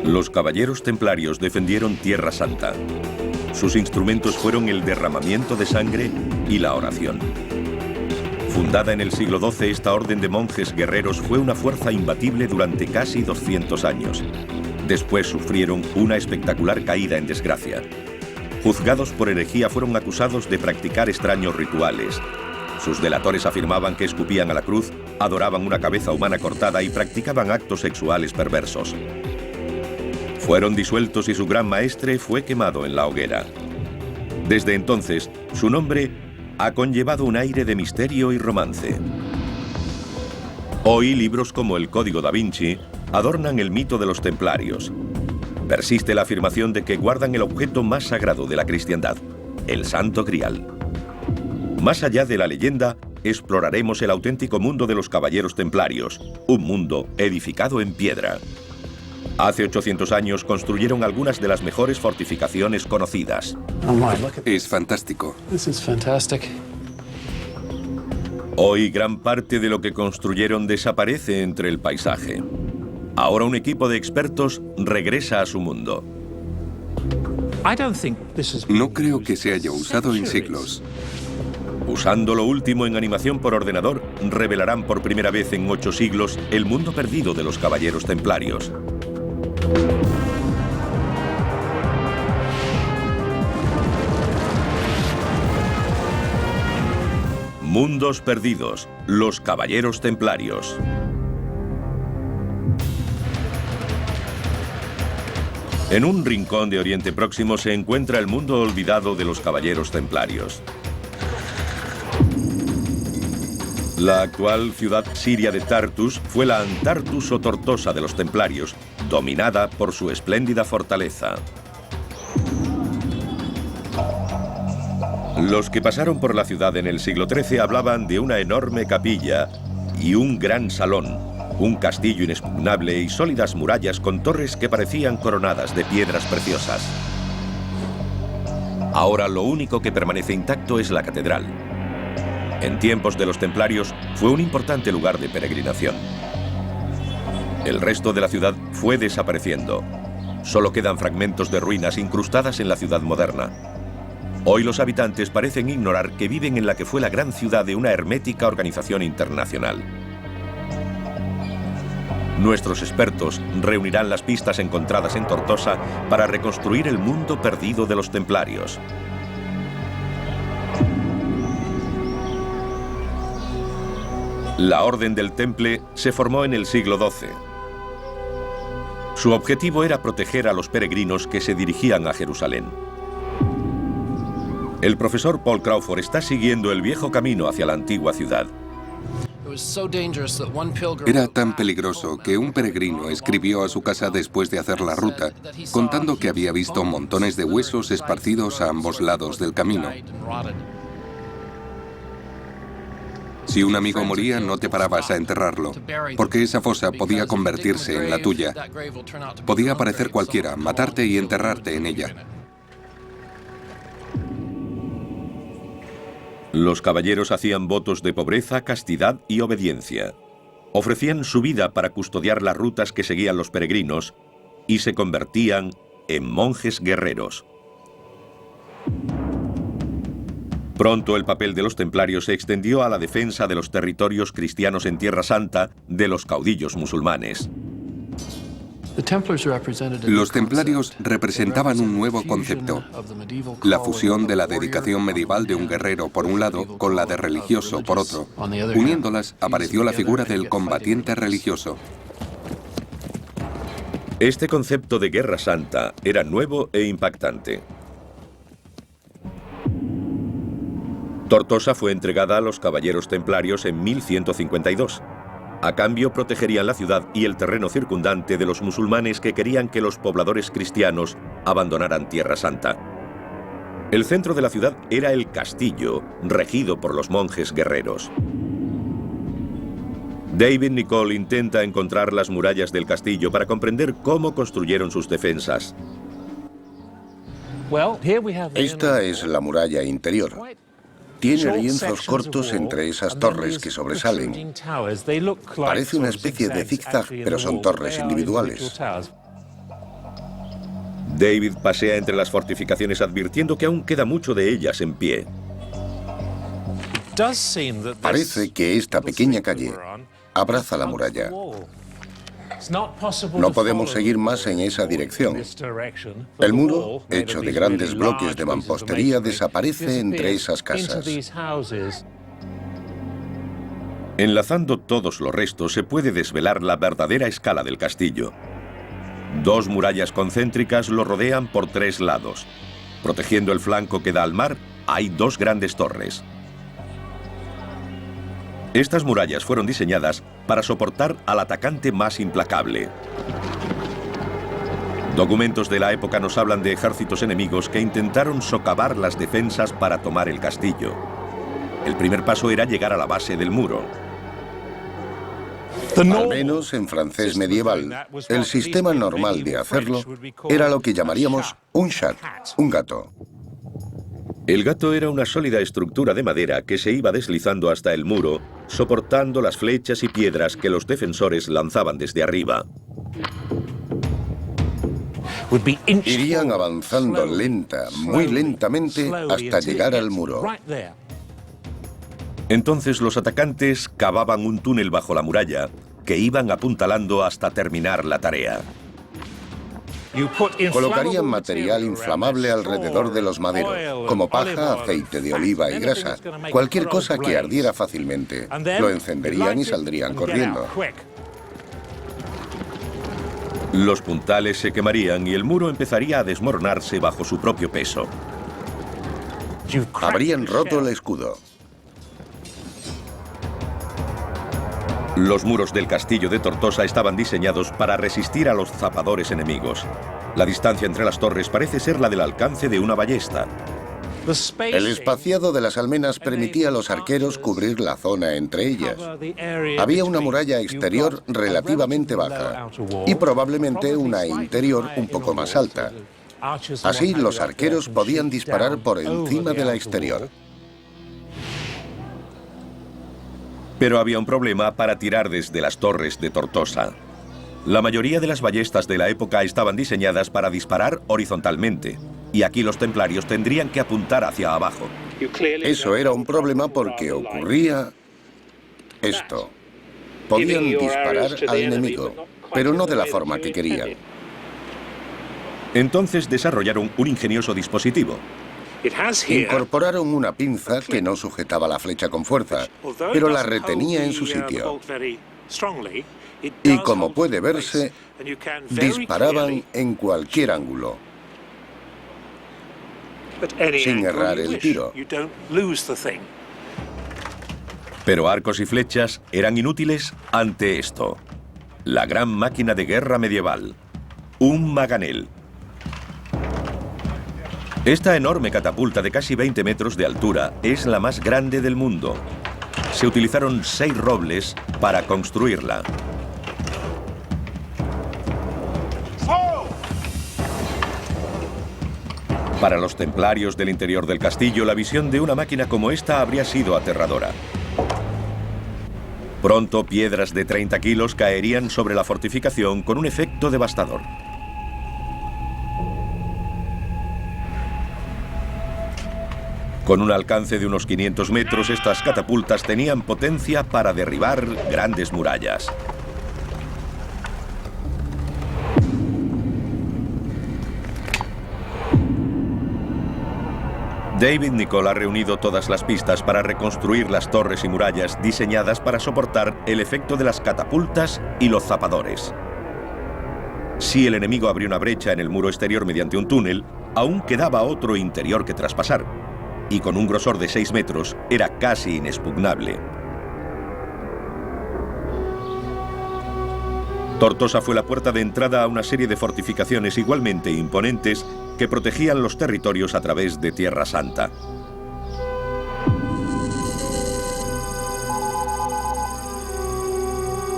Los caballeros templarios defendieron Tierra Santa. Sus instrumentos fueron el derramamiento de sangre y la oración. Fundada en el siglo XII, esta orden de monjes guerreros fue una fuerza imbatible durante casi 200 años. Después sufrieron una espectacular caída en desgracia. Juzgados por herejía, fueron acusados de practicar extraños rituales. Sus delatores afirmaban que escupían a la cruz, adoraban una cabeza humana cortada y practicaban actos sexuales perversos. Fueron disueltos y su gran maestre fue quemado en la hoguera. Desde entonces, su nombre ha conllevado un aire de misterio y romance. Hoy, libros como el Código da Vinci adornan el mito de los templarios. Persiste la afirmación de que guardan el objeto más sagrado de la cristiandad, el Santo Grial. Más allá de la leyenda, exploraremos el auténtico mundo de los caballeros templarios, un mundo edificado en piedra. Hace 800 años construyeron algunas de las mejores fortificaciones conocidas. Es fantástico. Hoy gran parte de lo que construyeron desaparece entre el paisaje. Ahora un equipo de expertos regresa a su mundo. No creo que se haya usado en siglos. Usando lo último en animación por ordenador, revelarán por primera vez en 8 siglos el mundo perdido de los caballeros templarios. Mundos perdidos, los caballeros templarios. En un rincón de Oriente Próximo se encuentra el mundo olvidado de los caballeros templarios. La actual ciudad siria de Tartus fue la Antartus o Tortosa de los templarios, dominada por su espléndida fortaleza. Los que pasaron por la ciudad en el siglo XIII hablaban de una enorme capilla y un gran salón, un castillo inexpugnable y sólidas murallas con torres que parecían coronadas de piedras preciosas. Ahora lo único que permanece intacto es la catedral. En tiempos de los templarios fue un importante lugar de peregrinación. El resto de la ciudad fue desapareciendo. Solo quedan fragmentos de ruinas incrustadas en la ciudad moderna. Hoy los habitantes parecen ignorar que viven en la que fue la gran ciudad de una hermética organización internacional. Nuestros expertos reunirán las pistas encontradas en Tortosa para reconstruir el mundo perdido de los templarios. La Orden del Temple se formó en el siglo XII. Su objetivo era proteger a los peregrinos que se dirigían a Jerusalén. El profesor Paul Crawford está siguiendo el viejo camino hacia la antigua ciudad. Era tan peligroso que un peregrino escribió a su casa después de hacer la ruta, contando que había visto montones de huesos esparcidos a ambos lados del camino. Si un amigo moría, no te parabas a enterrarlo, porque esa fosa podía convertirse en la tuya. Podía aparecer cualquiera, matarte y enterrarte en ella. Los caballeros hacían votos de pobreza, castidad y obediencia. Ofrecían su vida para custodiar las rutas que seguían los peregrinos y se convertían en monjes guerreros. Pronto el papel de los templarios se extendió a la defensa de los territorios cristianos en Tierra Santa de los caudillos musulmanes. Los templarios representaban un nuevo concepto, la fusión de la dedicación medieval de un guerrero por un lado con la de religioso por otro. Uniéndolas apareció la figura del combatiente religioso. Este concepto de Guerra Santa era nuevo e impactante. Tortosa fue entregada a los caballeros templarios en 1152. A cambio, protegerían la ciudad y el terreno circundante de los musulmanes que querían que los pobladores cristianos abandonaran Tierra Santa. El centro de la ciudad era el castillo, regido por los monjes guerreros. David Nicol intenta encontrar las murallas del castillo para comprender cómo construyeron sus defensas. Esta es la muralla interior. Tiene lienzos cortos entre esas torres que sobresalen. Parece una especie de zigzag, pero son torres individuales. David pasea entre las fortificaciones advirtiendo que aún queda mucho de ellas en pie. Parece que esta pequeña calle abraza la muralla. No podemos seguir más en esa dirección. El muro, hecho de grandes bloques de mampostería, desaparece entre esas casas. Enlazando todos los restos se puede desvelar la verdadera escala del castillo. 2 murallas concéntricas lo rodean por 3 lados. Protegiendo el flanco que da al mar, hay 2 grandes torres. Estas murallas fueron diseñadas para soportar al atacante más implacable. Documentos de la época nos hablan de ejércitos enemigos que intentaron socavar las defensas para tomar el castillo. El primer paso era llegar a la base del muro. Al menos en francés medieval, el sistema normal de hacerlo era lo que llamaríamos un chat, un gato. El gato era una sólida estructura de madera que se iba deslizando hasta el muro, soportando las flechas y piedras que los defensores lanzaban desde arriba. Irían avanzando muy lentamente, hasta llegar al muro. Entonces los atacantes cavaban un túnel bajo la muralla que iban apuntalando hasta terminar la tarea. Colocarían material inflamable alrededor de los maderos, como paja, aceite de oliva y grasa, cualquier cosa que ardiera fácilmente. Lo encenderían y saldrían corriendo. Los puntales se quemarían y el muro empezaría a desmoronarse bajo su propio peso. Habrían roto el escudo. Los muros del castillo de Tortosa estaban diseñados para resistir a los zapadores enemigos. La distancia entre las torres parece ser la del alcance de una ballesta. El espaciado de las almenas permitía a los arqueros cubrir la zona entre ellas. Había una muralla exterior relativamente baja y probablemente una interior un poco más alta. Así los arqueros podían disparar por encima de la exterior. Pero había un problema para tirar desde las torres de Tortosa. La mayoría de las ballestas de la época estaban diseñadas para disparar horizontalmente, y aquí los templarios tendrían que apuntar hacia abajo. Eso era un problema porque ocurría esto. Podían disparar al enemigo, pero no de la forma que querían. Entonces desarrollaron un ingenioso dispositivo. Incorporaron una pinza que no sujetaba la flecha con fuerza, pero la retenía en su sitio. Y como puede verse, disparaban en cualquier ángulo, sin errar el tiro. Pero arcos y flechas eran inútiles ante esto. La gran máquina de guerra medieval, un maganel. Esta enorme catapulta de casi 20 metros de altura es la más grande del mundo. Se utilizaron 6 robles para construirla. Para los templarios del interior del castillo, la visión de una máquina como esta habría sido aterradora. Pronto, piedras de 30 kilos caerían sobre la fortificación con un efecto devastador. Con un alcance de unos 500 metros, estas catapultas tenían potencia para derribar grandes murallas. David Nicholl ha reunido todas las pistas para reconstruir las torres y murallas diseñadas para soportar el efecto de las catapultas y los zapadores. Si el enemigo abrió una brecha en el muro exterior mediante un túnel, aún quedaba otro interior que traspasar, y con un grosor de 6 metros era casi inexpugnable. Tortosa fue la puerta de entrada a una serie de fortificaciones igualmente imponentes que protegían los territorios a través de Tierra Santa.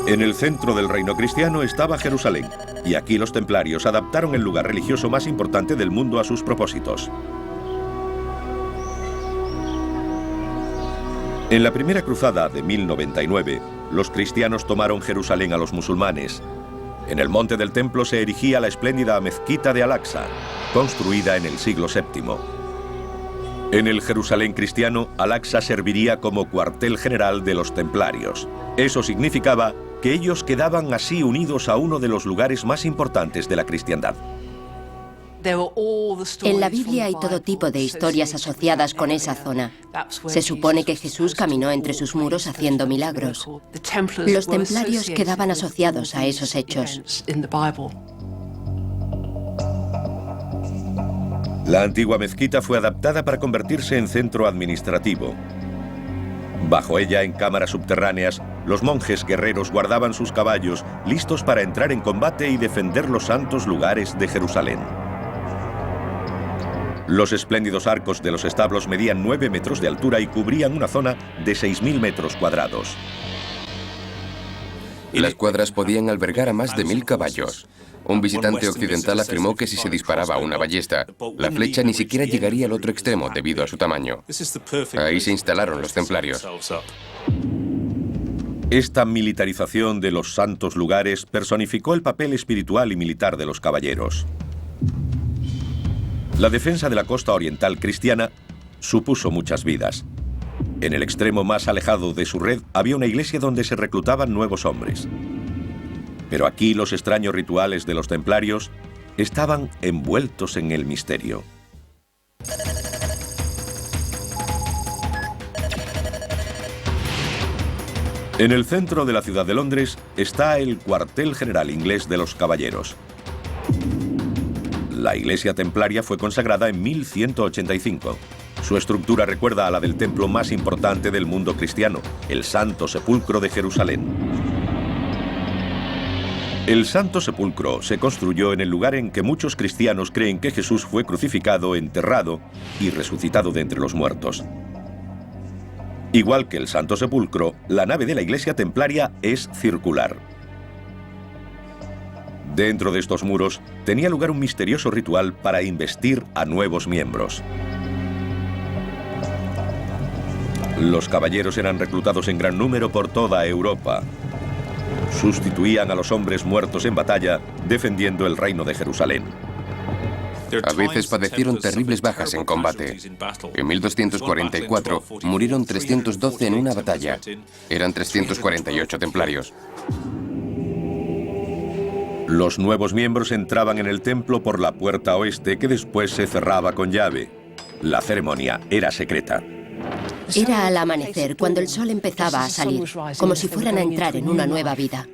En el centro del reino cristiano estaba Jerusalén, y aquí los templarios adaptaron el lugar religioso más importante del mundo a sus propósitos. En la primera cruzada de 1099, los cristianos tomaron Jerusalén a los musulmanes. En el monte del templo se erigía la espléndida mezquita de Al-Aqsa, construida en el siglo VII. En el Jerusalén cristiano, Al-Aqsa serviría como cuartel general de los templarios. Eso significaba que ellos quedaban así unidos a uno de los lugares más importantes de la cristiandad. En la Biblia hay todo tipo de historias asociadas con esa zona. Se supone que Jesús caminó entre sus muros haciendo milagros. Los templarios quedaban asociados a esos hechos. La antigua mezquita fue adaptada para convertirse en centro administrativo. Bajo ella, en cámaras subterráneas, los monjes guerreros guardaban sus caballos, listos para entrar en combate y defender los santos lugares de Jerusalén. Los espléndidos arcos de los establos medían 9 metros de altura y cubrían una zona de 6.000 metros cuadrados. Las cuadras podían albergar a más de 1.000 caballos. Un visitante occidental afirmó que si se disparaba una ballesta, la flecha ni siquiera llegaría al otro extremo debido a su tamaño. Ahí se instalaron los templarios. Esta militarización de los santos lugares personificó el papel espiritual y militar de los caballeros. La defensa de la costa oriental cristiana supuso muchas vidas. En el extremo más alejado de su red había una iglesia donde se reclutaban nuevos hombres. Pero aquí los extraños rituales de los templarios estaban envueltos en el misterio. En el centro de la ciudad de Londres está el cuartel general inglés de los caballeros. La iglesia templaria fue consagrada en 1185. Su estructura recuerda a la del templo más importante del mundo cristiano, el Santo Sepulcro de Jerusalén. El Santo Sepulcro se construyó en el lugar en que muchos cristianos creen que Jesús fue crucificado, enterrado y resucitado de entre los muertos. Igual que el Santo Sepulcro, la nave de la iglesia templaria es circular. Dentro de estos muros tenía lugar un misterioso ritual para investir a nuevos miembros. Los caballeros eran reclutados en gran número por toda Europa. Sustituían a los hombres muertos en batalla, defendiendo el reino de Jerusalén. A veces padecieron terribles bajas en combate. En 1244 murieron 312 en una batalla. Eran 348 templarios. Los nuevos miembros entraban en el templo por la puerta oeste, que después se cerraba con llave. La ceremonia era secreta. Era al amanecer, cuando el sol empezaba a salir, como si fueran a entrar en una nueva vida.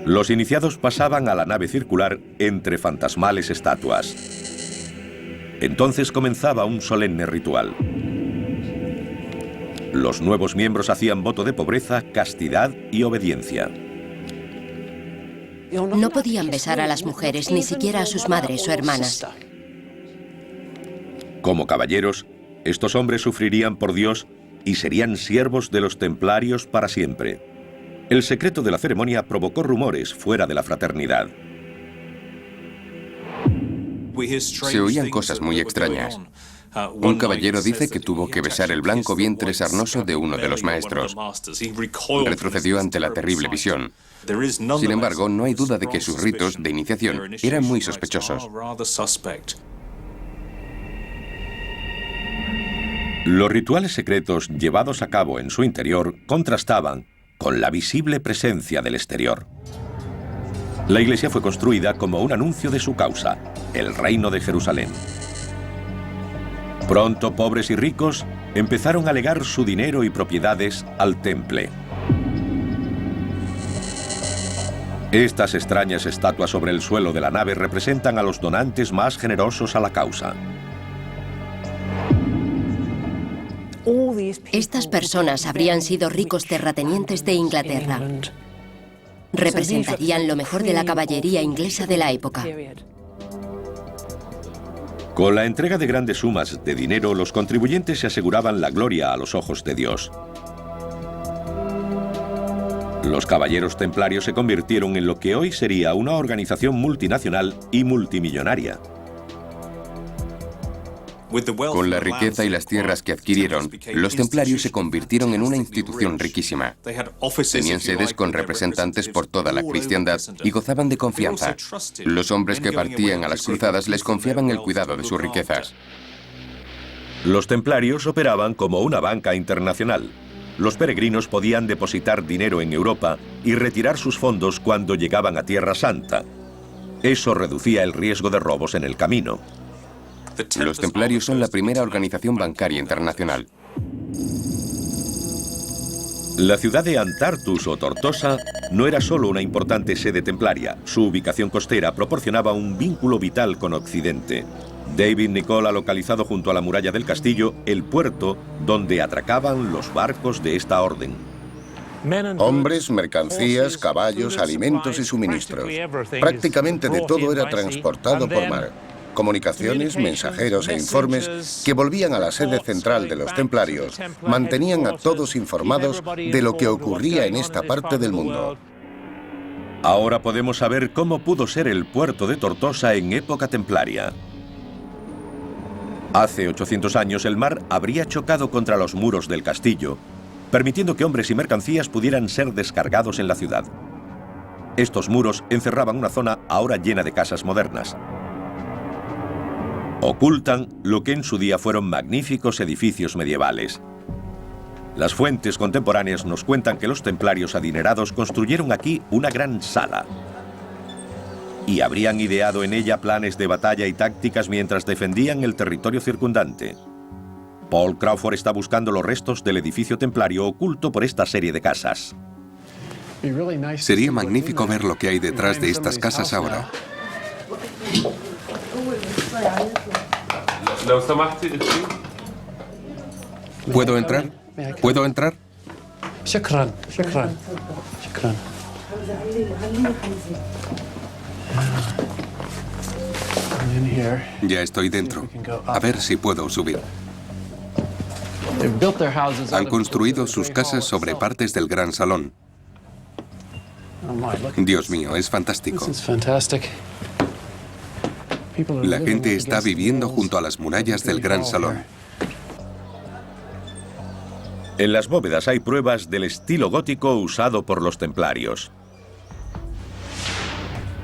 Los iniciados pasaban a la nave circular entre fantasmales estatuas. Entonces comenzaba un solemne ritual. Los nuevos miembros hacían voto de pobreza, castidad y obediencia. No podían besar a las mujeres, ni siquiera a sus madres o hermanas. Como caballeros, estos hombres sufrirían por Dios y serían siervos de los templarios para siempre. El secreto de la ceremonia provocó rumores fuera de la fraternidad. Se oían cosas muy extrañas. Un caballero dice que tuvo que besar el blanco vientre sarnoso de uno de los maestros. Retrocedió ante la terrible visión. Sin embargo, no hay duda de que sus ritos de iniciación eran muy sospechosos. Los rituales secretos llevados a cabo en su interior contrastaban con la visible presencia del exterior. La iglesia fue construida como un anuncio de su causa, el reino de Jerusalén. Pronto, pobres y ricos empezaron a legar su dinero y propiedades al temple. Estas extrañas estatuas sobre el suelo de la nave representan a los donantes más generosos a la causa. Estas personas habrían sido ricos terratenientes de Inglaterra. Representarían lo mejor de la caballería inglesa de la época. Con la entrega de grandes sumas de dinero, los contribuyentes se aseguraban la gloria a los ojos de Dios. Los caballeros templarios se convirtieron en lo que hoy sería una organización multinacional y multimillonaria. Con la riqueza y las tierras que adquirieron, los templarios se convirtieron en una institución riquísima. Tenían sedes con representantes por toda la cristiandad y gozaban de confianza. Los hombres que partían a las cruzadas les confiaban el cuidado de sus riquezas. Los templarios operaban como una banca internacional. Los peregrinos podían depositar dinero en Europa y retirar sus fondos cuando llegaban a Tierra Santa. Eso reducía el riesgo de robos en el camino. Los templarios son la primera organización bancaria internacional. La ciudad de Antartus o Tortosa no era solo una importante sede templaria. Su ubicación costera proporcionaba un vínculo vital con Occidente. David Nicol ha localizado junto a la muralla del castillo el puerto donde atracaban los barcos de esta orden. Hombres, mercancías, caballos, alimentos y suministros. Prácticamente de todo era transportado por mar. Comunicaciones, mensajeros e informes que volvían a la sede central de los templarios mantenían a todos informados de lo que ocurría en esta parte del mundo. Ahora podemos saber cómo pudo ser el puerto de Tortosa en época templaria. Hace 800 años el mar habría chocado contra los muros del castillo, permitiendo que hombres y mercancías pudieran ser descargados en la ciudad. Estos muros encerraban una zona ahora llena de casas modernas. Ocultan lo que en su día fueron magníficos edificios medievales. Las fuentes contemporáneas nos cuentan que los templarios adinerados construyeron aquí una gran sala y habrían ideado en ella planes de batalla y tácticas mientras defendían el territorio circundante. Paul Crawford está buscando los restos del edificio templario oculto por esta serie de casas. Sería magnífico ver lo que hay detrás de estas casas ahora. ¿Puedo entrar? ¿Puedo entrar? شكرا شكرا شكرا. Ya estoy dentro. A ver si puedo subir. Han construido sus casas sobre partes del gran salón. Dios mío, es fantástico. La gente está viviendo junto a las murallas del gran salón. En las bóvedas hay pruebas del estilo gótico usado por los templarios.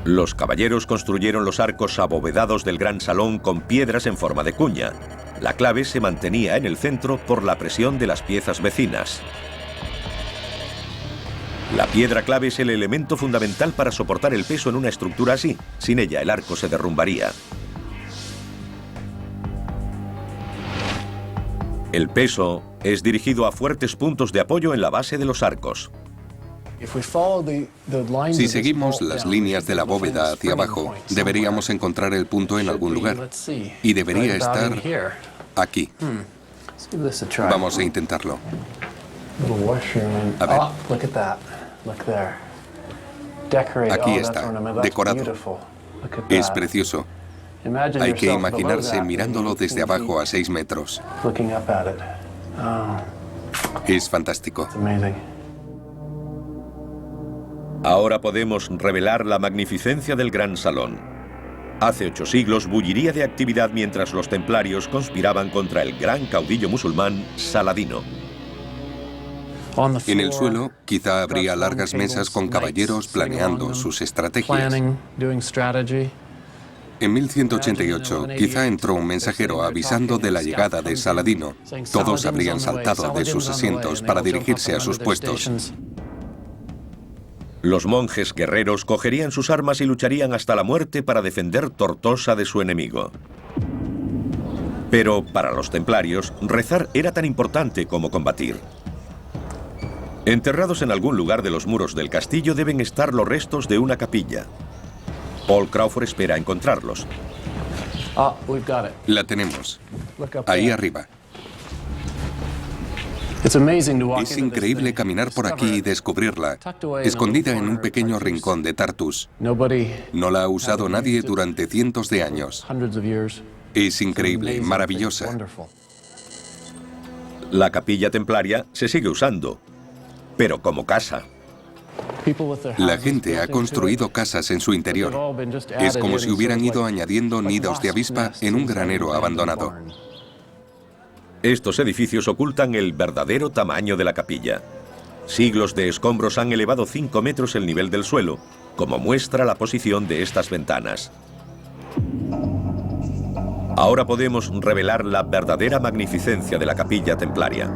Los caballeros construyeron los arcos abovedados del gran salón con piedras en forma de cuña. La clave se mantenía en el centro por la presión de las piezas vecinas. La piedra clave es el elemento fundamental para soportar el peso en una estructura así. Sin ella, el arco se derrumbaría. El peso es dirigido a fuertes puntos de apoyo en la base de los arcos. Si seguimos las líneas de la bóveda hacia abajo, deberíamos encontrar el punto en algún lugar. Y debería estar aquí. Vamos a intentarlo. A ver. Aquí está, decorado. Es precioso. Hay que imaginarse mirándolo desde abajo a 6 metros. Es fantástico. Ahora podemos revelar la magnificencia del gran salón. Hace 8 siglos bulliría de actividad mientras los templarios conspiraban contra el gran caudillo musulmán Saladino. En el suelo, quizá habría largas mesas con caballeros planeando sus estrategias. En 1188, quizá entró un mensajero avisando de la llegada de Saladino. Todos habrían saltado de sus asientos para dirigirse a sus puestos. Los monjes guerreros cogerían sus armas y lucharían hasta la muerte para defender Tortosa de su enemigo. Pero para los templarios, rezar era tan importante como combatir. Enterrados en algún lugar de los muros del castillo deben estar los restos de una capilla. Paul Crawford espera encontrarlos. La tenemos. Ahí arriba. Es increíble caminar por aquí y descubrirla, escondida en un pequeño rincón de Tartus. No la ha usado nadie durante cientos de años. Es increíble, maravillosa. La capilla templaria se sigue usando, pero como casa. La gente ha construido casas en su interior. Es como si hubieran ido añadiendo nidos de avispa en un granero abandonado. Estos edificios ocultan el verdadero tamaño de la capilla. Siglos de escombros han elevado 5 metros el nivel del suelo, como muestra la posición de estas ventanas. Ahora podemos revelar la verdadera magnificencia de la capilla templaria.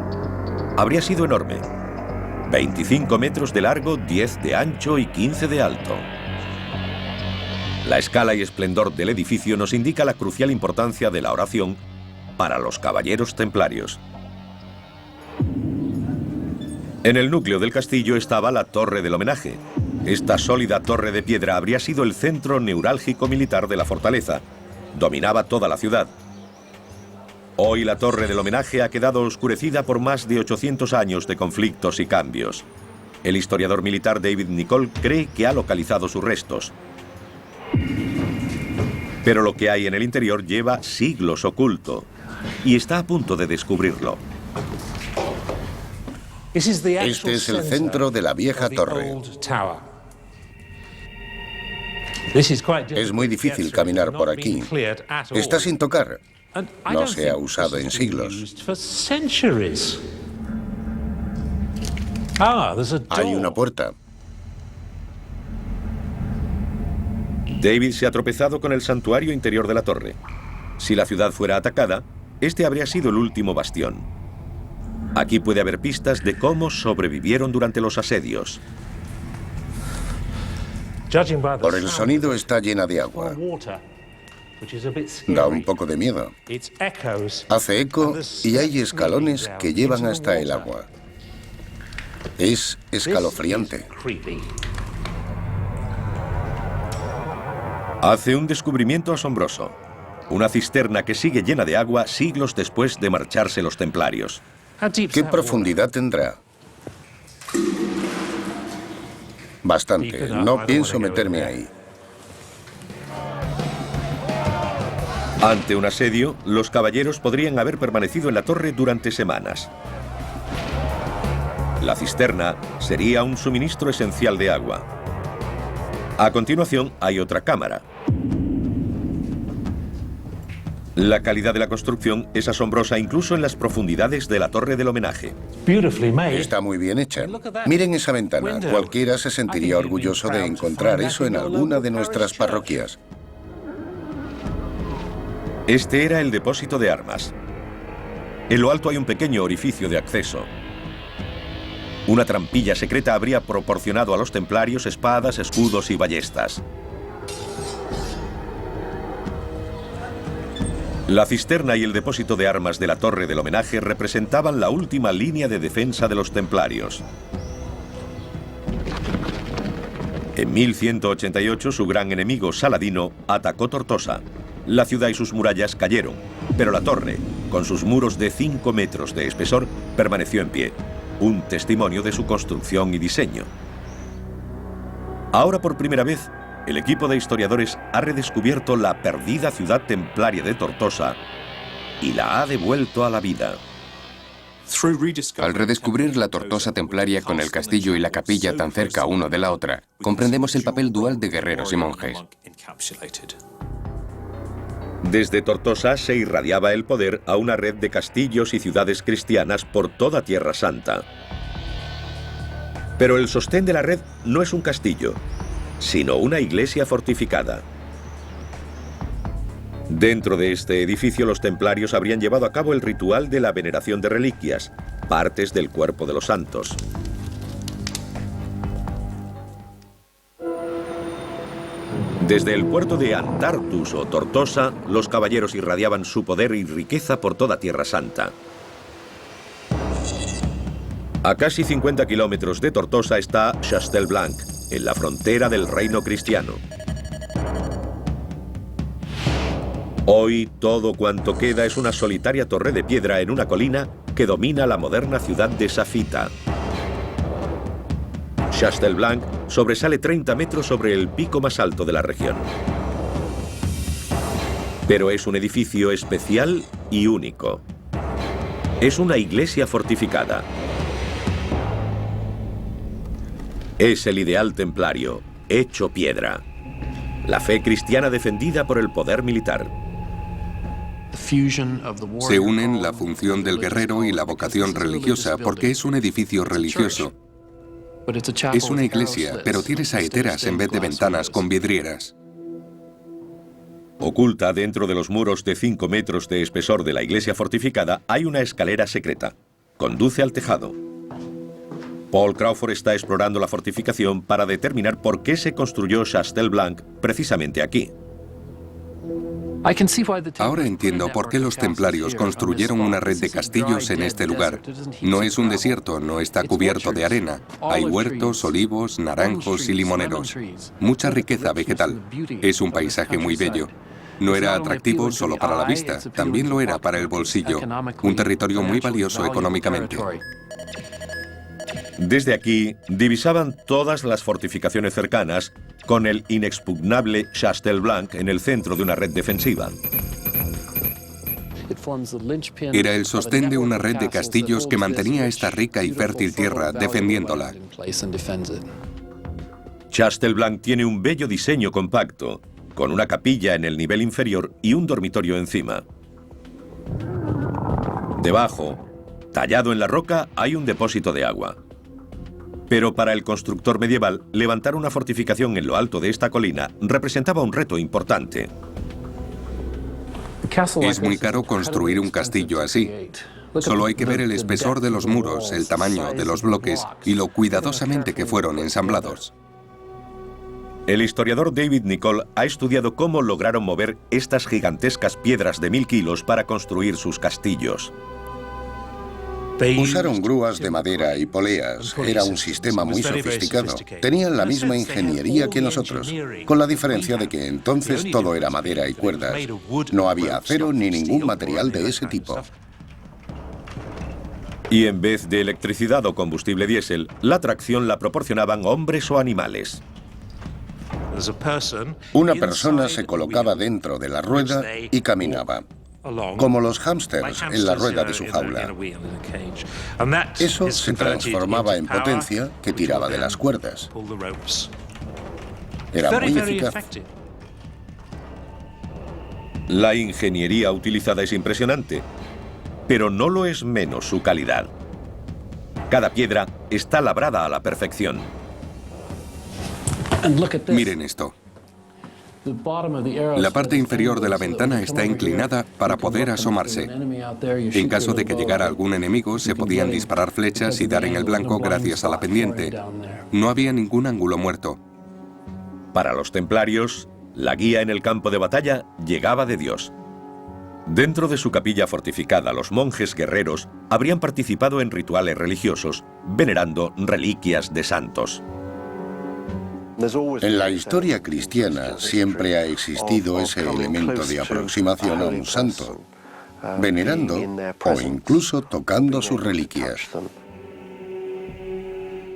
Habría sido enorme. 25 metros de largo, 10 de ancho y 15 de alto. La escala y esplendor del edificio nos indica la crucial importancia de la oración para los caballeros templarios. En el núcleo del castillo estaba la Torre del Homenaje. Esta sólida torre de piedra habría sido el centro neurálgico militar de la fortaleza. Dominaba toda la ciudad. Hoy la Torre del Homenaje ha quedado oscurecida por más de 800 años de conflictos y cambios. El historiador militar David Nicholl cree que ha localizado sus restos. Pero lo que hay en el interior lleva siglos oculto y está a punto de descubrirlo. Este es el centro de la vieja torre. Es muy difícil caminar por aquí. Está sin tocar. No se ha usado en siglos. Hay una puerta. David se ha tropezado con el santuario interior de la torre. Si la ciudad fuera atacada, este habría sido el último bastión. Aquí puede haber pistas de cómo sobrevivieron durante los asedios. Por el sonido está llena de agua. Da un poco de miedo. Hace eco y hay escalones que llevan hasta el agua. Es escalofriante. Hace un descubrimiento asombroso. Una cisterna que sigue llena de agua siglos después de marcharse los templarios. ¿Qué profundidad tendrá? Bastante. No pienso meterme ahí. Ante un asedio, los caballeros podrían haber permanecido en la torre durante semanas. La cisterna sería un suministro esencial de agua. A continuación, hay otra cámara. La calidad de la construcción es asombrosa incluso en las profundidades de la Torre del Homenaje. Está muy bien hecha. Miren esa ventana. Cualquiera se sentiría orgulloso de encontrar eso en alguna de nuestras parroquias. Este era el depósito de armas. En lo alto hay un pequeño orificio de acceso. Una trampilla secreta habría proporcionado a los templarios espadas, escudos y ballestas. La cisterna y el depósito de armas de la Torre del Homenaje representaban la última línea de defensa de los templarios. En 1188, su gran enemigo, Saladino, atacó Tortosa. La ciudad y sus murallas cayeron, pero la torre, con sus muros de 5 metros de espesor, permaneció en pie, un testimonio de su construcción y diseño. Ahora, por primera vez, el equipo de historiadores ha redescubierto la perdida ciudad templaria de Tortosa y la ha devuelto a la vida. Al redescubrir la Tortosa templaria con el castillo y la capilla tan cerca uno de la otra, comprendemos el papel dual de guerreros y monjes. Desde Tortosa se irradiaba el poder a una red de castillos y ciudades cristianas por toda Tierra Santa. Pero el sostén de la red no es un castillo, sino una iglesia fortificada. Dentro de este edificio los templarios habrían llevado a cabo el ritual de la veneración de reliquias, partes del cuerpo de los santos. Desde el puerto de Antartus o Tortosa, los caballeros irradiaban su poder y riqueza por toda Tierra Santa. A casi 50 kilómetros de Tortosa está Chastelblanc, en la frontera del reino cristiano. Hoy todo cuanto queda es una solitaria torre de piedra en una colina que domina la moderna ciudad de Safita. Chastelblanc sobresale 30 metros sobre el pico más alto de la región. Pero es un edificio especial y único. Es una iglesia fortificada. Es el ideal templario, hecho piedra. La fe cristiana defendida por el poder militar. Se unen la función del guerrero y la vocación religiosa porque es un edificio religioso. Es una iglesia, pero tiene saeteras en vez de ventanas con vidrieras. Oculta dentro de los muros de 5 metros de espesor de la iglesia fortificada hay una escalera secreta. Conduce al tejado. Paul Crawford está explorando la fortificación para determinar por qué se construyó Chastel Blanc precisamente aquí. Ahora entiendo por qué los templarios construyeron una red de castillos en este lugar. No es un desierto, no está cubierto de arena. Hay huertos, olivos, naranjos y limoneros. Mucha riqueza vegetal. Es un paisaje muy bello. No era atractivo solo para la vista, también lo era para el bolsillo. Un territorio muy valioso económicamente. Desde aquí divisaban todas las fortificaciones cercanas con el inexpugnable Chastel Blanc en el centro de una red defensiva. Era el sostén de una red de castillos que mantenía esta rica y fértil tierra defendiéndola. Chastel Blanc tiene un bello diseño compacto, con una capilla en el nivel inferior y un dormitorio encima. Debajo, tallado en la roca, hay un depósito de agua. Pero para el constructor medieval, levantar una fortificación en lo alto de esta colina representaba un reto importante. Es muy caro construir un castillo así. Solo hay que ver el espesor de los muros, el tamaño de los bloques y lo cuidadosamente que fueron ensamblados. El historiador David Nicol ha estudiado cómo lograron mover estas gigantescas piedras de 1000 kilos para construir sus castillos. Usaron grúas de madera y poleas. Era un sistema muy sofisticado. Tenían la misma ingeniería que nosotros, con la diferencia de que entonces todo era madera y cuerdas. No había acero ni ningún material de ese tipo. Y en vez de electricidad o combustible diésel, la tracción la proporcionaban hombres o animales. Una persona se colocaba dentro de la rueda y caminaba, como los hámsters en la rueda de su jaula. Eso se transformaba en potencia que tiraba de las cuerdas. Era muy eficaz. La ingeniería utilizada es impresionante, pero no lo es menos su calidad. Cada piedra está labrada a la perfección. Miren esto. La parte inferior de la ventana está inclinada para poder asomarse. En caso de que llegara algún enemigo, se podían disparar flechas y dar en el blanco gracias a la pendiente. No había ningún ángulo muerto. Para los templarios, la guía en el campo de batalla llegaba de Dios. Dentro de su capilla fortificada, los monjes guerreros habrían participado en rituales religiosos, venerando reliquias de santos. En la historia cristiana siempre ha existido ese elemento de aproximación a un santo, venerando o incluso tocando sus reliquias.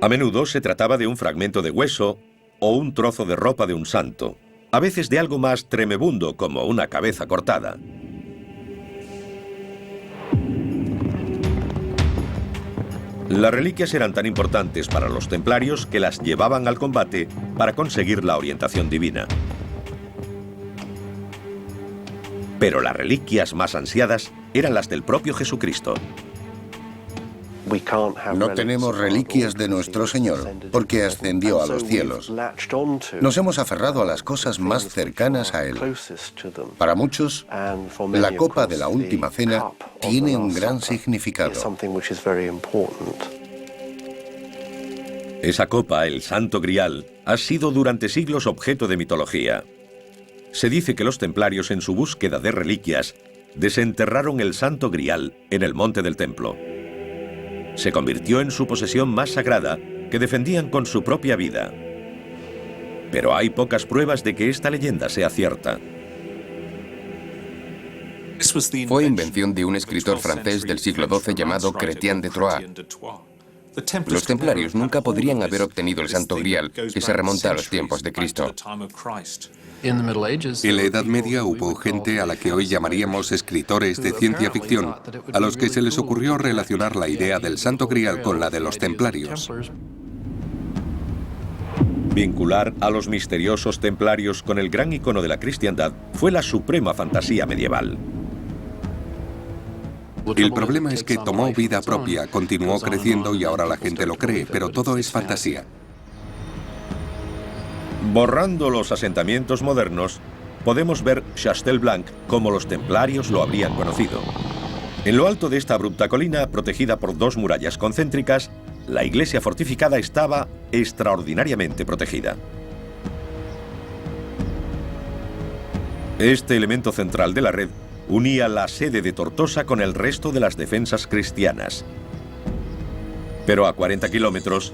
A menudo se trataba de un fragmento de hueso o un trozo de ropa de un santo, a veces de algo más tremebundo como una cabeza cortada. Las reliquias eran tan importantes para los templarios que las llevaban al combate para conseguir la orientación divina. Pero las reliquias más ansiadas eran las del propio Jesucristo. No tenemos reliquias de nuestro Señor, porque ascendió a los cielos. Nos hemos aferrado a las cosas más cercanas a Él. Para muchos, la copa de la última cena tiene un gran significado. Esa copa, el Santo Grial, ha sido durante siglos objeto de mitología. Se dice que los templarios, en su búsqueda de reliquias, desenterraron el Santo Grial en el monte del templo. Se convirtió en su posesión más sagrada, que defendían con su propia vida. Pero hay pocas pruebas de que esta leyenda sea cierta. Fue invención de un escritor francés del siglo XII llamado Chrétien de Troyes. Los templarios nunca podrían haber obtenido el Santo Grial, que se remonta a los tiempos de Cristo. En la Edad Media hubo gente a la que hoy llamaríamos escritores de ciencia ficción, a los que se les ocurrió relacionar la idea del Santo Grial con la de los templarios. Vincular a los misteriosos templarios con el gran icono de la cristiandad fue la suprema fantasía medieval. El problema es que tomó vida propia, continuó creciendo y ahora la gente lo cree, pero todo es fantasía. Borrando los asentamientos modernos, podemos ver Chastelblanc como los templarios lo habrían conocido. En lo alto de esta abrupta colina, protegida por dos murallas concéntricas, la iglesia fortificada estaba extraordinariamente protegida. Este elemento central de la red unía la sede de Tortosa con el resto de las defensas cristianas. Pero a 40 kilómetros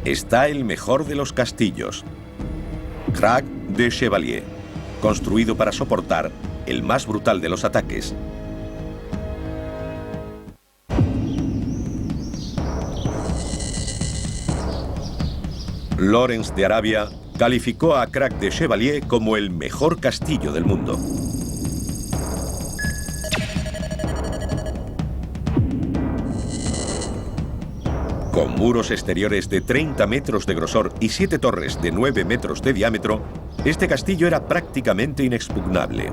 está el mejor de los castillos, Crac de Chevalier, construido para soportar el más brutal de los ataques. Lawrence de Arabia calificó a Crac de Chevalier como el mejor castillo del mundo. Con muros exteriores de 30 metros de grosor y 7 torres de 9 metros de diámetro, este castillo era prácticamente inexpugnable.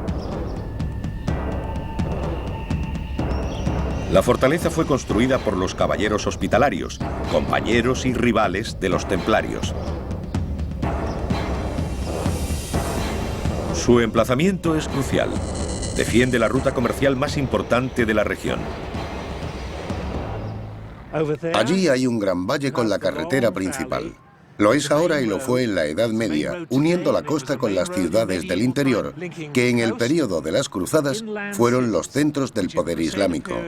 La fortaleza fue construida por los caballeros hospitalarios, compañeros y rivales de los templarios. Su emplazamiento es crucial. Defiende la ruta comercial más importante de la región. Allí hay un gran valle con la carretera principal. Lo es ahora y lo fue en la Edad Media, uniendo la costa con las ciudades del interior, que en el período de las cruzadas fueron los centros del poder islámico.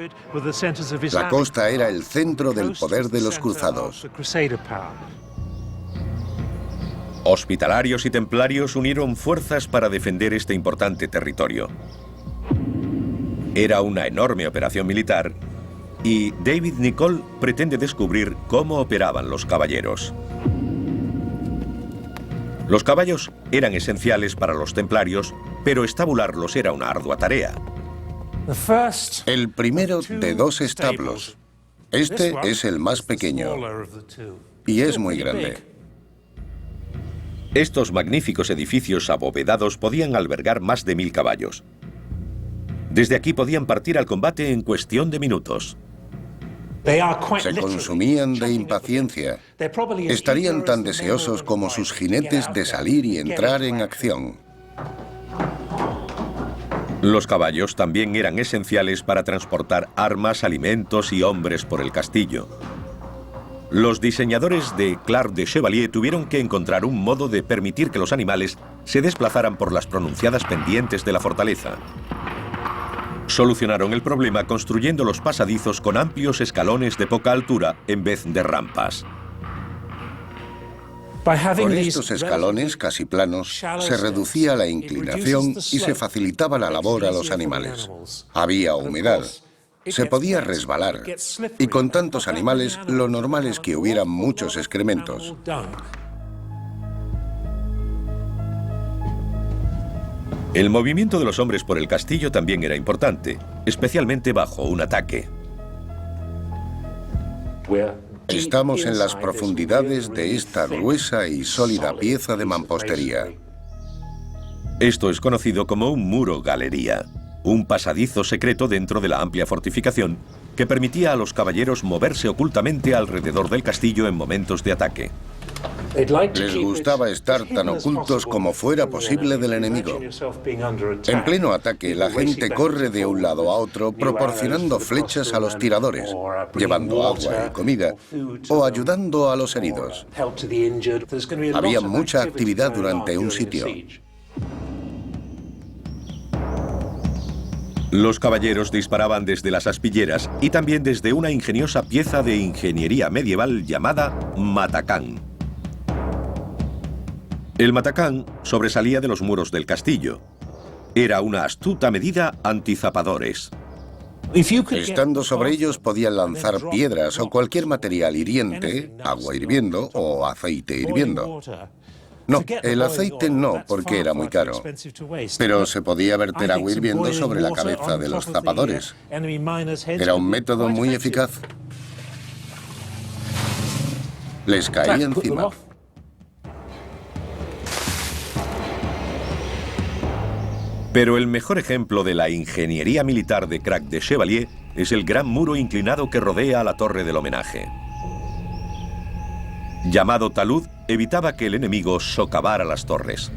La costa era el centro del poder de los cruzados. Hospitalarios y templarios unieron fuerzas para defender este importante territorio. Era una enorme operación militar y David Nicholl pretende descubrir cómo operaban los caballeros. Los caballos eran esenciales para los templarios, pero estabularlos era una ardua tarea. El primero de dos establos. Este es el más pequeño y es muy grande. Estos magníficos edificios abovedados podían albergar más de 1000 caballos. Desde aquí podían partir al combate en cuestión de minutos. Se consumían de impaciencia. Estarían tan deseosos como sus jinetes de salir y entrar en acción. Los caballos también eran esenciales para transportar armas, alimentos y hombres por el castillo. Los diseñadores de Crac de Chevalier tuvieron que encontrar un modo de permitir que los animales se desplazaran por las pronunciadas pendientes de la fortaleza. Solucionaron el problema construyendo los pasadizos con amplios escalones de poca altura en vez de rampas. Con estos escalones casi planos, se reducía la inclinación y se facilitaba la labor a los animales. Había humedad. Se podía resbalar. Y con tantos animales, lo normal es que hubiera muchos excrementos. El movimiento de los hombres por el castillo también era importante, especialmente bajo un ataque. Estamos en las profundidades de esta gruesa y sólida pieza de mampostería. Esto es conocido como un muro-galería, un pasadizo secreto dentro de la amplia fortificación que permitía a los caballeros moverse ocultamente alrededor del castillo en momentos de ataque. Les gustaba estar tan ocultos como fuera posible del enemigo. En pleno ataque, la gente corre de un lado a otro proporcionando flechas a los tiradores, llevando agua y comida o ayudando a los heridos. Había mucha actividad durante un sitio. Los caballeros disparaban desde las aspilleras y también desde una ingeniosa pieza de ingeniería medieval llamada matacán. El matacán sobresalía de los muros del castillo. Era una astuta medida antizapadores. Estando sobre ellos podían lanzar piedras o cualquier material hiriente, agua hirviendo o aceite hirviendo. No, el aceite no, porque era muy caro. Pero se podía verter agua hirviendo sobre la cabeza de los zapadores. Era un método muy eficaz. Les caía encima. Pero el mejor ejemplo de la ingeniería militar de Crac de Chevalier es el gran muro inclinado que rodea a la torre del homenaje. Llamado talud, evitaba que el enemigo socavara las torres.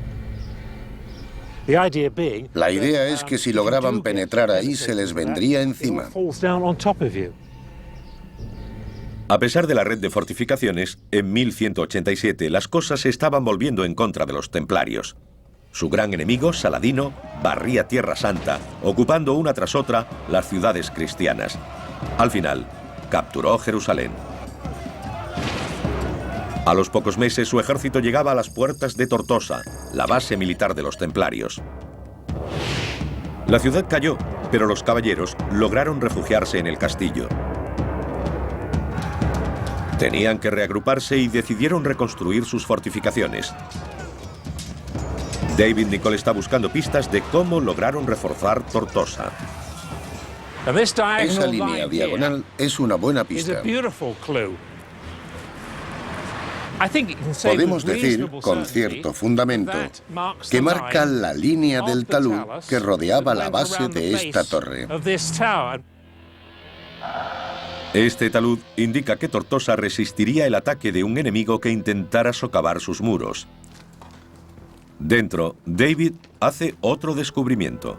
La idea es que si lograban penetrar ahí, se les vendría encima. A pesar de la red de fortificaciones, en 1187 las cosas se estaban volviendo en contra de los templarios. Su gran enemigo, Saladino, barría Tierra Santa, ocupando una tras otra las ciudades cristianas. Al final, capturó Jerusalén. A los pocos meses, su ejército llegaba a las puertas de Tortosa, la base militar de los templarios. La ciudad cayó, pero los caballeros lograron refugiarse en el castillo. Tenían que reagruparse y decidieron reconstruir sus fortificaciones. David Nicol está buscando pistas de cómo lograron reforzar Tortosa. Esa línea diagonal es una buena pista. Podemos decir, con cierto fundamento, que marca la línea del talud que rodeaba la base de esta torre. Este talud indica que Tortosa resistiría el ataque de un enemigo que intentara socavar sus muros. Dentro, David hace otro descubrimiento.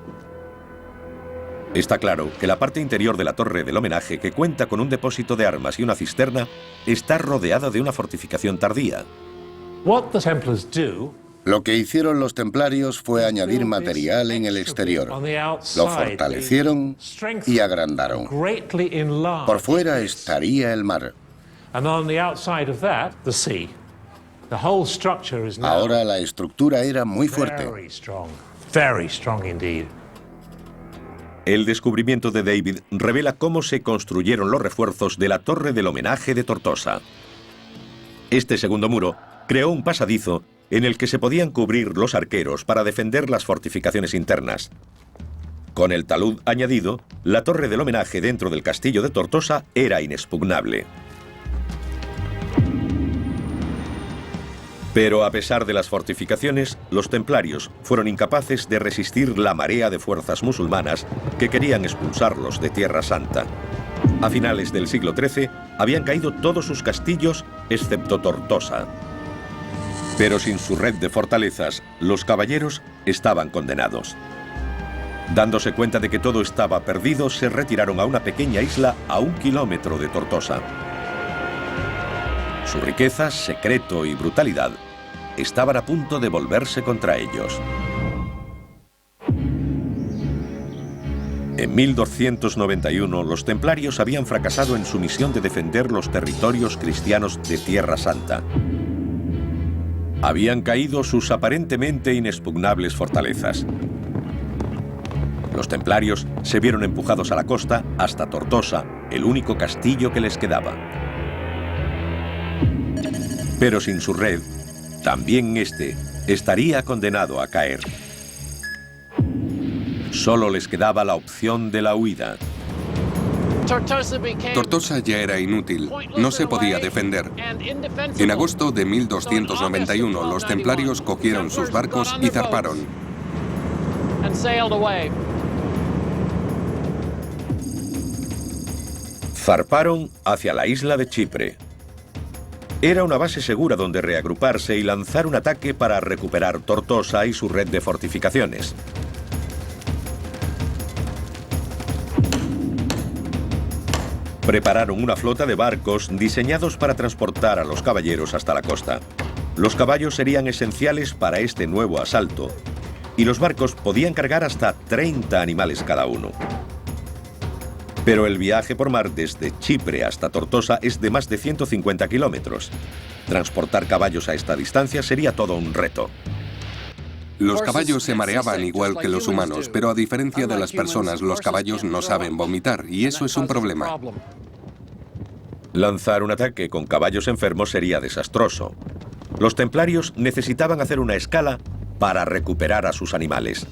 Está claro que la parte interior de la torre del homenaje, que cuenta con un depósito de armas y una cisterna, está rodeada de una fortificación tardía. Lo que hicieron los templarios fue añadir material en el exterior. Lo fortalecieron y agrandaron. Por fuera estaría el mar. Ahora la estructura era muy fuerte. El descubrimiento de David revela cómo se construyeron los refuerzos de la torre del homenaje de Tortosa. Este segundo muro creó un pasadizo en el que se podían cubrir los arqueros para defender las fortificaciones internas. Con el talud añadido, la torre del homenaje dentro del castillo de Tortosa era inexpugnable. Pero a pesar de las fortificaciones, los templarios fueron incapaces de resistir la marea de fuerzas musulmanas que querían expulsarlos de Tierra Santa. A finales del siglo XIII habían caído todos sus castillos excepto Tortosa. Pero sin su red de fortalezas, los caballeros estaban condenados. Dándose cuenta de que todo estaba perdido, se retiraron a una pequeña isla a 1 kilómetro de Tortosa. Su riqueza, secreto y brutalidad estaban a punto de volverse contra ellos. En 1291, los templarios habían fracasado en su misión de defender los territorios cristianos de Tierra Santa. Habían caído sus aparentemente inexpugnables fortalezas. Los templarios se vieron empujados a la costa hasta Tortosa, el único castillo que les quedaba. Pero sin su red, también este estaría condenado a caer. Solo les quedaba la opción de la huida. Tortosa ya era inútil, no se podía defender. En agosto de 1291, los templarios cogieron sus barcos y zarparon. Zarparon hacia la isla de Chipre. Era una base segura donde reagruparse y lanzar un ataque para recuperar Tortosa y su red de fortificaciones. Prepararon una flota de barcos diseñados para transportar a los caballeros hasta la costa. Los caballos serían esenciales para este nuevo asalto, y los barcos podían cargar hasta 30 animales cada uno. Pero el viaje por mar desde Chipre hasta Tortosa es de más de 150 kilómetros. Transportar caballos a esta distancia sería todo un reto. Los caballos se mareaban igual que los humanos, pero a diferencia de las personas, los caballos no saben vomitar, y eso es un problema. Lanzar un ataque con caballos enfermos sería desastroso. Los templarios necesitaban hacer una escala para recuperar a sus animales.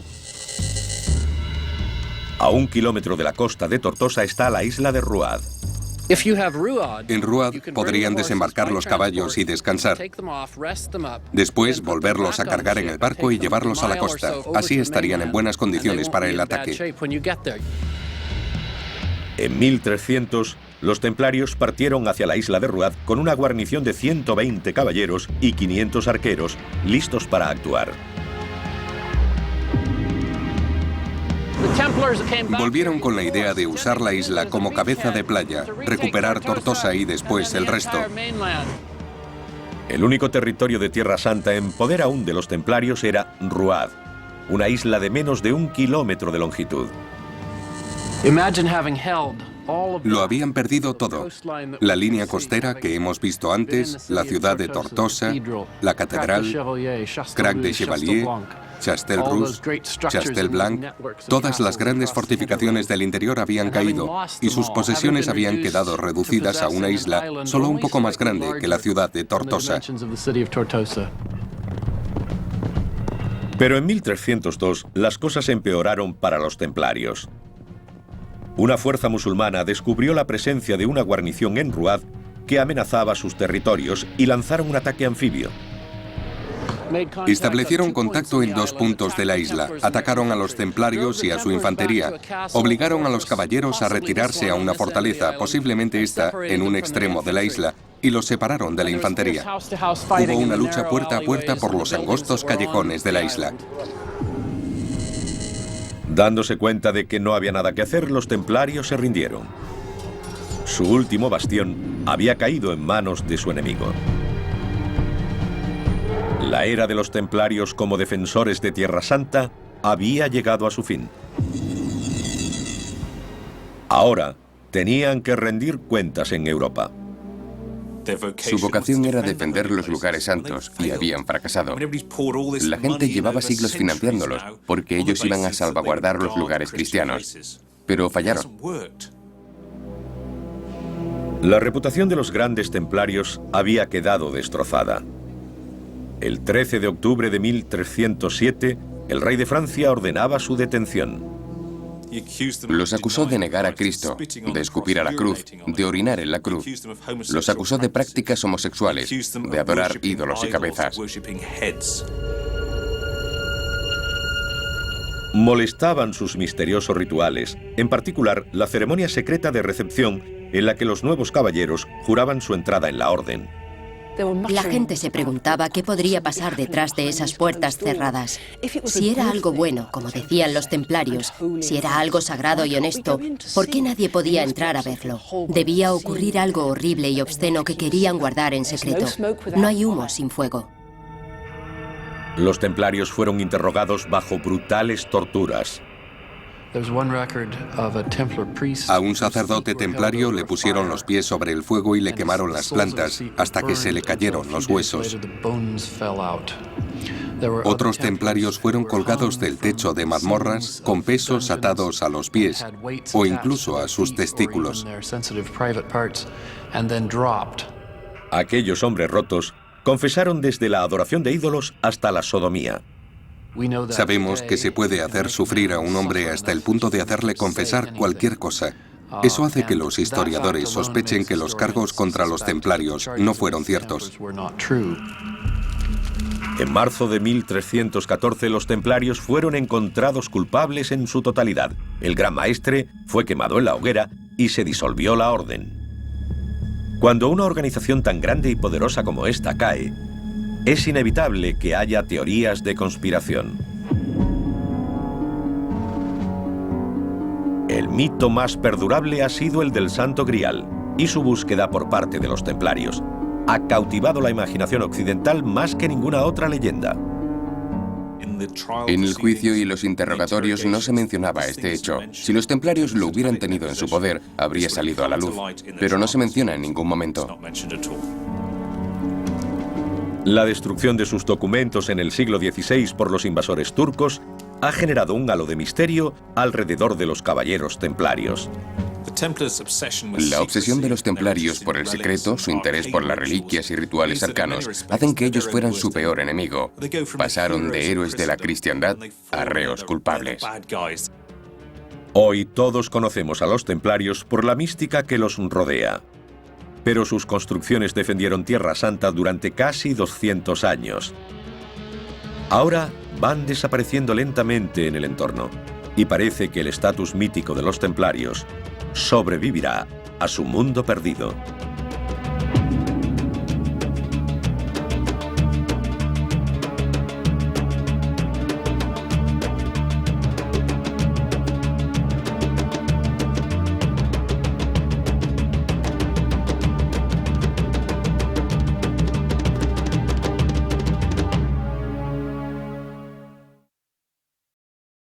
A 1 kilómetro de la costa de Tortosa está la isla de Ruad. En Ruad podrían desembarcar los caballos y descansar. Después volverlos a cargar en el barco y llevarlos a la costa. Así estarían en buenas condiciones para el ataque. En 1300, los templarios partieron hacia la isla de Ruad con una guarnición de 120 caballeros y 500 arqueros, listos para actuar. Volvieron con la idea de usar la isla como cabeza de playa, recuperar Tortosa y después el resto. El único territorio de Tierra Santa en poder aún de los templarios era Ruad, una isla de menos de 1 kilómetro de longitud. Lo habían perdido todo. La línea costera que hemos visto antes, la ciudad de Tortosa, la catedral, Crac de Chevalier, Chastel-Rousse, Chastel-Blanc, todas las grandes fortificaciones del interior habían caído y sus posesiones habían quedado reducidas a una isla solo un poco más grande que la ciudad de Tortosa. Pero en 1302 las cosas empeoraron para los templarios. Una fuerza musulmana descubrió la presencia de una guarnición en Ruad que amenazaba sus territorios y lanzaron un ataque anfibio. Establecieron contacto en 2 puntos de la isla, atacaron a los templarios y a su infantería, obligaron a los caballeros a retirarse a una fortaleza, posiblemente esta en un extremo de la isla, y los separaron de la infantería. Hubo una lucha puerta a puerta por los angostos callejones de la isla. Dándose cuenta de que no había nada que hacer, los templarios se rindieron. Su último bastión había caído en manos de su enemigo. La era de los templarios como defensores de Tierra Santa había llegado a su fin. Ahora tenían que rendir cuentas en Europa. Su vocación era defender los lugares santos y habían fracasado. La gente llevaba siglos financiándolos porque ellos iban a salvaguardar los lugares cristianos, pero fallaron. La reputación de los grandes templarios había quedado destrozada. El 13 de octubre de 1307, el rey de Francia ordenaba su detención. Los acusó de negar a Cristo, de escupir a la cruz, de orinar en la cruz. Los acusó de prácticas homosexuales, de adorar ídolos y cabezas. Molestaban sus misteriosos rituales, en particular la ceremonia secreta de recepción en la que los nuevos caballeros juraban su entrada en la orden. La gente se preguntaba qué podría pasar detrás de esas puertas cerradas. Si era algo bueno, como decían los templarios, si era algo sagrado y honesto, ¿por qué nadie podía entrar a verlo? Debía ocurrir algo horrible y obsceno que querían guardar en secreto. No hay humo sin fuego. Los templarios fueron interrogados bajo brutales torturas. A un sacerdote templario le pusieron los pies sobre el fuego y le quemaron las plantas hasta que se le cayeron los huesos. Otros templarios fueron colgados del techo de mazmorras con pesos atados a los pies o incluso a sus testículos. Aquellos hombres rotos confesaron desde la adoración de ídolos hasta la sodomía. Sabemos que se puede hacer sufrir a un hombre hasta el punto de hacerle confesar cualquier cosa. Eso hace que los historiadores sospechen que los cargos contra los templarios no fueron ciertos. En marzo de 1314 los templarios fueron encontrados culpables en su totalidad. El gran maestre fue quemado en la hoguera y se disolvió la orden. Cuando una organización tan grande y poderosa como esta cae, es inevitable que haya teorías de conspiración. El mito más perdurable ha sido el del Santo Grial, y su búsqueda por parte de los templarios ha cautivado la imaginación occidental más que ninguna otra leyenda. En el juicio y los interrogatorios no se mencionaba este hecho. Si los templarios lo hubieran tenido en su poder, habría salido a la luz, pero no se menciona en ningún momento. La destrucción de sus documentos en el siglo XVI por los invasores turcos ha generado un halo de misterio alrededor de los caballeros templarios. La obsesión de los templarios por el secreto, su interés por las reliquias y rituales arcanos, hacen que ellos fueran su peor enemigo. Pasaron de héroes de la cristiandad a reos culpables. Hoy todos conocemos a los templarios por la mística que los rodea. Pero sus construcciones defendieron Tierra Santa durante casi 200 años. Ahora van desapareciendo lentamente en el entorno y parece que el estatus mítico de los templarios sobrevivirá a su mundo perdido.